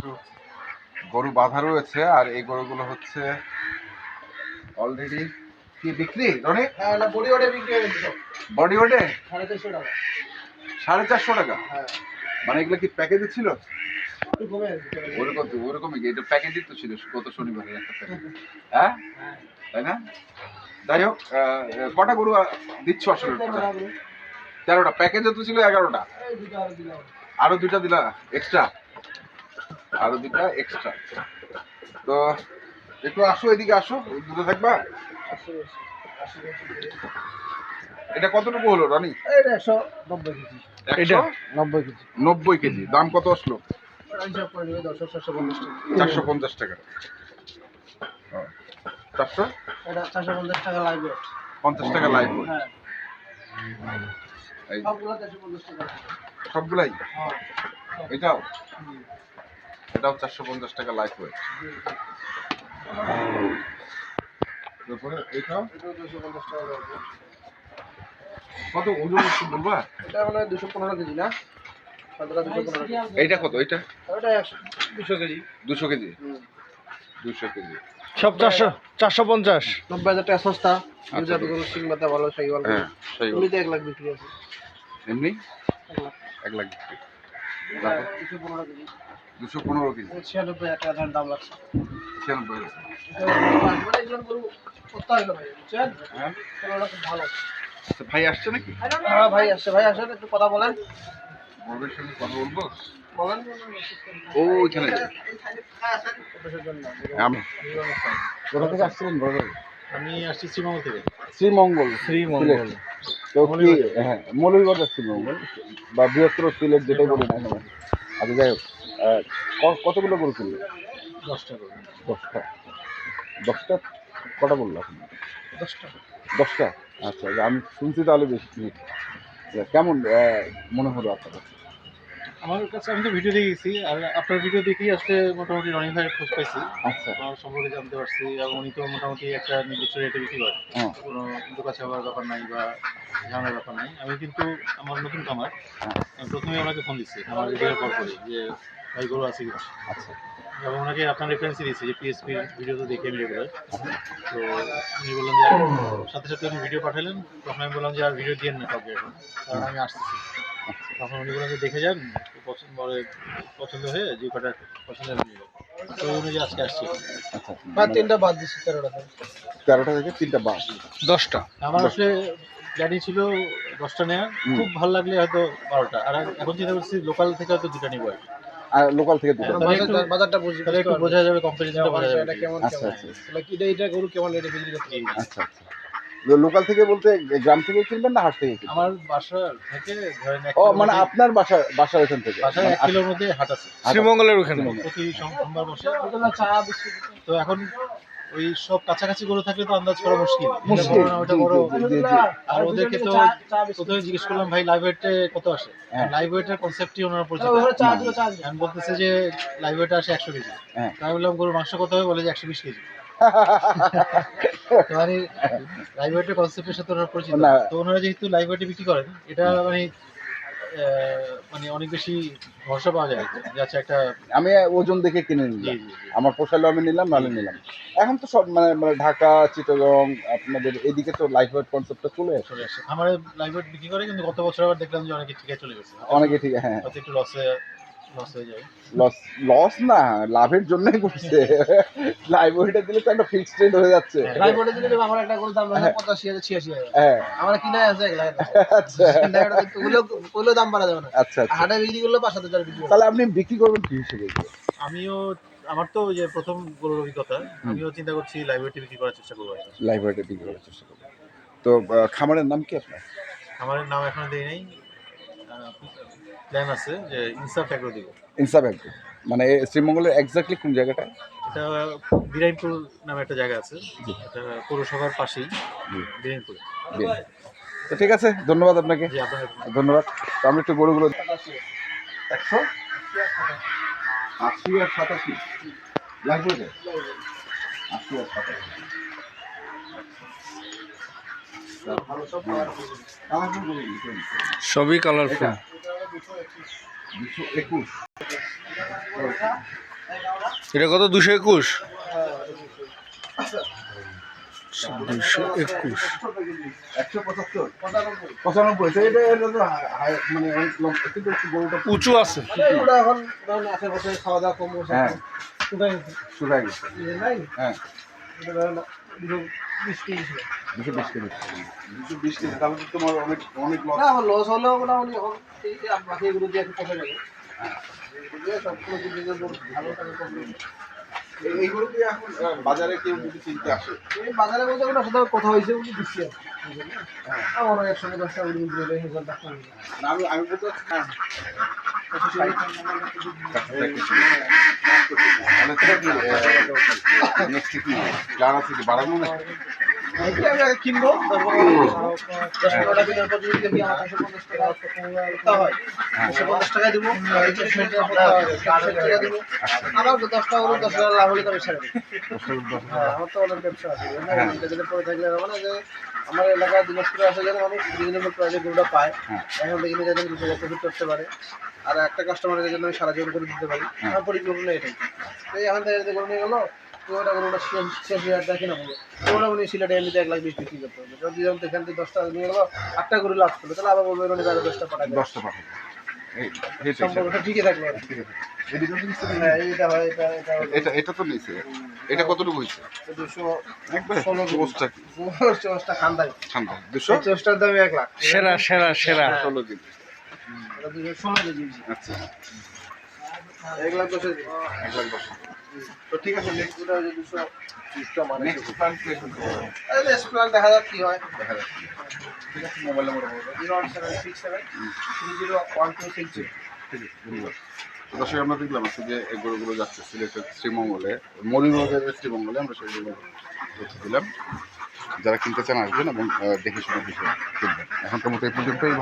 কিছু গরু বাঁধা রয়েছে, আর এই গরুগুলো হচ্ছে অলরেডি কি বিক্রি রনি? বডি ওটে বিক্রি হয়ে গেছে। বডি ওটে 450 টাকা। 450 টাকা? হ্যাঁ। মানে এগুলো কি প্যাকেজে ছিল? একটু কমে গেছে। ওরকমই কি? এটা প্যাকেজই তো ছিল গত শনিবারের একটা প্যাকেজ। হ্যাঁ, তাই না? যাই হোক, কটা গরু দিচ্ছ আসলে? 13টা। প্যাকেজে তো ছিল 11টা। আরো 2টা দিলা এক্সট্রা। তো একটু আসো, এদিকে আসো, দূরে থাকবা। এটা কতটুকু হলো রনি? এটা 190 কেজি। 90 কেজি। দাম কত আসলো? হিসাব করে নিবে 450 টাকা। 450 টাকা। 400? এটা 450 টাকা লাগবে। 50 টাকা লাইভ ওয়েট। হ্যাঁ। এই সবগুলা 450 টাকা। সবগুলাই? হ্যাঁ। এটাও 450 টাকা লাইভ ওয়েট। তারপরে এটাও 250 টাকা লাগবে। কত ওজন একটু বলবা? এটা মানে 215 কেজি না? 215 কেজি। এইটা কত? এইটা ওটা 200 কেজি। 200 কেজি। 200 কেজি। সব 450। 90,000 টাকা সস্তা। আচ্ছা। দুধ গরু সিং মাথা ভালো সাইওয়াল। হ্যাঁ, সেই এমনিতে 1 লাখ বিক্রি আছে। এমনি 1 লাখ। 1 লাখ বিক্রি। 215 কেজি। 215 কেজি। 96,000 টাকা দাম লাগছে। 96। মানে এগুলো গরু সস্তা হলো ভাই, বুঝছেন? হ্যাঁ, গরুটা খুব ভালো। আচ্ছা, ভাই আসছে নাকি? হ্যাঁ ভাই আসছে, একটু কথা বলেন। বড়দের সঙ্গে কথা বলবো। বলেন। ও ওইখানে কোথা থেকে আসছিলেন বড় ভাই? আমি আসছি শ্রীমঙ্গল থেকে। শ্রীমঙ্গল। শ্রীমঙ্গল। তো কি, হ্যাঁ, মৌলভীবাজার শ্রীমঙ্গল বা বৃহত্তর সিলেট, যেটাই বলি না কেন। আচ্ছা, যাই হোক, কতগুলো গরু কিনলো? 10টা করে। 10টা। 10টা কটা বললো আপনি? 10টা। 10টা? আচ্ছা, আমি শুনছি তাহলে বেশি। কেমন মনে হলো আপনার কাছে? আমার কাছে আমি তো ভিডিও দেখেছি, আর আপনার ভিডিও দেখেই আসলে মোটামুটি রনি ভাইয়ের খোঁজ পাইছি। আচ্ছা। আমার সম্পর্কে জানতে পারছি, এবং উনি তো মোটামুটি একটা নির্দিষ্ট রেটে বিক্রি করেন। হ্যাঁ। কোনো দোকান চাওয়ার ব্যাপার নাই বা ঝামেলার ব্যাপার নাই। আমি কিন্তু আমার নতুন খামার, আমি প্রথমে ওনাকে ফোন দিচ্ছি আমার ভিডিওর পর করে যে ভাই গরু আছে কিনা। আচ্ছা। এবং ওনাকে আপনার রেফারেন্সই দিচ্ছি যে পিএসপির ভিডিও তো দেখি আমি রেগুলার। তো উনি বললেন যে সাথে সাথে উনি ভিডিও পাঠালেন। তখন আমি বললাম যে আর ভিডিও দিয়েন না কাউকে এখন, কারণ আমি আসতেছি। তখন উনি বললেন যে দেখে যান, পছন্দ হয়ে যে কটা পছন্দ নিয়ে যান। তো ওই অনুযায়ী আজকে আসছি। আচ্ছা, আর 3টা বাদ দিছি 13টা থেকে। 13টা থেকে 3টা বাদ। 10টা আমার আসলে গাড়ি ছিল 10টা নেওয়ার, খুব ভালো লাগলে হয়তো 12টা, আর এখন চিন্তা করছি লোকাল থেকে হয়তো 2টা নিবো আর কি। আর লোকাল থেকে 2টা। বাজারটা বুঝি তাহলে একটু বোঝা যাবে, কম্পারিজনটা বোঝা যাবে এটা কেমন আচ্ছা, কেমন। আচ্ছা। তাহলে কি এটা গরু কেমন রেটে বিক্রি করতে হবে? আচ্ছা, আচ্ছা। লোকাল থেকে বলতে গ্রাম থেকে কিনবেন না হাট থেকে কিনবেন? আমার বাসা থেকে ধরেন 1 ও, কিলোর মানে মধ্যে- আপনার বাসার ওখান থেকে? বাসায় 1 কিলোর মধ্যে হাট আছে শ্রীমঙ্গলের ওখানে? প্রতি সোমবার বসে। এগুলো চা বিস্কুট। তো এখন ওই সব কাছাকাছি গরু থাকলে তো আন্দাজ করা মুশকিল। এটা মুশকিল। বড় না ওটা বড়। জি। আর ওদেরকে তো প্রথমে জিজ্ঞেস করলাম ভাই লাইভ ওয়েটে কত আসে। হ্যাঁ। লাইভ ওয়েটের কনসেপ্টই ওনারা পরিচিত। চা না। দিল চা দিল। আমি বলতেছে যে লাইভ ওয়েটে আসে 100 কেজি। হ্যাঁ। তাই বললাম গরুর মাংস কত হবে, বলে যে 120 কেজি। তো মানে লাইভ ওয়েটের কনসেপ্টের সাথে ওনারা পরিচিত। না। তো ওনারা যেহেতু লাইভ ওয়েটে বিক্রি করেন, এটা মানে অনেক বেশি ভরসা পাওয়া যায় আর কি। যে আচ্ছা একটা আমি ওজন দেখে কিনে জি নিলাম। জি জি। আমার পোষালো আমি নিলাম, নাহলে নিলাম। এখন তো সব মানে ঢাকা, চিটাগং, আপনাদের এদিকে তো লাইফ ওয়েট কনসেপ্টটা চলে আসে। চলে আসে আমার লাইভ ওয়েট বিক্রি করে, কিন্তু গত বছর আবার দেখলাম যে অনেকে ঠিকই চলে গেছে। অনেকে ঠিক, হ্যাঁ। হয়তো একটু লস হয়ে যায়। লস না, লাভের জন্যই করছে। লাইভ ওয়েটে দিলে তো একটা ফিক্সড রেট হয়ে যাচ্ছে। লাইভ বলে দিলে আমার একটা গরুর দাম লাগে 85,000 86,000। হ্যাঁ। আমার কিনাই আছে 1 লাখ। আচ্ছা, ওগুলো দাম বাড়া যাবে না। আচ্ছা, আচ্ছা। হাটে বিক্রি করলে 5,000 বিক্রি করবে। তাহলে আপনি বিক্রি করবেন কি হিসেবে? আমার তো ওই যে প্রথম গরুর অভিজ্ঞতা, আমিও চিন্তা করছি লাইভ ওয়েটে বিক্রি করার চেষ্টা করবো। লাইভ ওয়েটে বিক্রি করার চেষ্টা করবেন। তো খামারের নাম কি আপনার? আমার নাম এখনো দেই নাই, প্ল্যান আছে যে ইনসাফ এগ্রো দিব। ইনসাফ এগ্রো মানে শ্রীমঙ্গলের এক্স্যাক্টলি কোন জায়গাটা? এটা বিরাইনপুর নামে একটা জায়গা আছে, এটা পৌরসভার পাশেই, বিরাইনপুরে। তো ঠিক আছে, ধন্যবাদ আপনাকে। জি, আপনার ধন্যবাদ। তো আমরা একটু গরুগুলো 180 আর 87 লাগবে। 80 আর 87 সবই কালারফুল। 221 এটা কত 221 হ্যাঁ 221 175 95 95 এটা হলো তো মানে অনেক লম্বা, কিন্তু একটু গরুটা উঁচু আছে ওটা এখন ধরুন আশেপাশে খাওয়া দাওয়া কম বসে হ্যাঁ কোথায় শুকাই গেছে। নাই হ্যাঁ এটা ধরেন 220 কেজি ছিল 220 কেজি 220 কেজি, তাহলে তো তোমার অনেক অনেক লস। না আমার লস হলেও মোটামুটি এখন এই বাকি এগুলো দিয়ে একটু কমে যাবে এগুলো দিয়ে সবগুলো যদি ভালো টাকা কমবে এইগুলো কি এখন বাজারে কেউ যদি কিনতে আসে? এই বাজারে বলতে ওটা সাথে কথা হয়েছে বলে দিচ্ছি আর আমার একসঙ্গে 10 টাকা উড়িয়ে দিলে হিসাব টাকা না, আমি বলতে চাচ্ছি, হ্যাঁ, তাহলে সেটা কি নেক্সট কি প্ল্যান আছে কি বাড়ানো না? আমি আগে কিনবো তারপর 10-15 টাকা কেনার পর যদি দেখি আমার 150 টাকা করতে হয় 150 টাকা দিব আর 60 টাকা দিব আমার 10 টাকা করে 10 টাকা লাভ হলে তো আমি ছেড়ে দেব। আমার তো অনেক ব্যবসা আছে এদের পরে থাকলে হবে না যে আমার এলাকায় দিনাজপুরে আসে যেন মানুষ রিজনেবল প্রাইসে গরুটা পায় এখন দেখি যাতে 2 টাকা প্রফিট করতে পারে আর একটা কাস্টমারের জন্য আমি সারা জীবন করে দিতে পারি আমার পরিকল্পনা এটাই। তো এখন থেকে গরু নিয়ে গেলো ওটা গরুটা শেষ হয়ে দেখি না বলবো ওটা উনি সিলেটে এমনিতে 1 লাখ 20 বিক্রি করতে হবে যদি যেমন এখান থেকে 10 টাকা নিয়ে গেলো 8 টাকা করে লাভ করলো তাহলে আবার বলবো উনি 10টা পাঠাবে 10টা পাঠাবো। এই সম্পর্কটা ঠিকই থাকলো আর কি। ঠিক আছে। এদিকে তো নিচে নেই। হ্যাঁ এইটা হয় এটা এটা তো নিচে। এটা কতটুকু হয়েছে? 200 একবার 16 পোস্টটা কি? চোষটা খান্দাই ঠান্ডা 200 চোষটার দাম 1 লাখ সেরা সেরা সেরা 16 কেজি। এটা 216 কেজি আচ্ছা 1 লাখ 10 কেজি 1 লাখ 10। তো ঠিক আছে, নেক্সট ওটা হচ্ছে 200 মানে নেক্সট প্ল্যান কি এখন? এই এক্সপ্লান দেখা যাক কি হয় দেখা যাচ্ছে। ঠিক আছে, মোবাইল নাম্বার বলো। 01767 301260 ঠিক আছে, ধন্যবাদ। তো দর্শক, আমরা দেখলাম আজকে যে এই গরুগুলো যাচ্ছে সিলেটের শ্রীমঙ্গলে, মলিবাজারের শ্রীমঙ্গলে, আমরা সেগুলো তথ্য দিলাম। যারা কিনতে চান আসবেন এবং দেখে শুনে বিষয় কিনবেন। এখনকার মতো এই পর্যন্তই।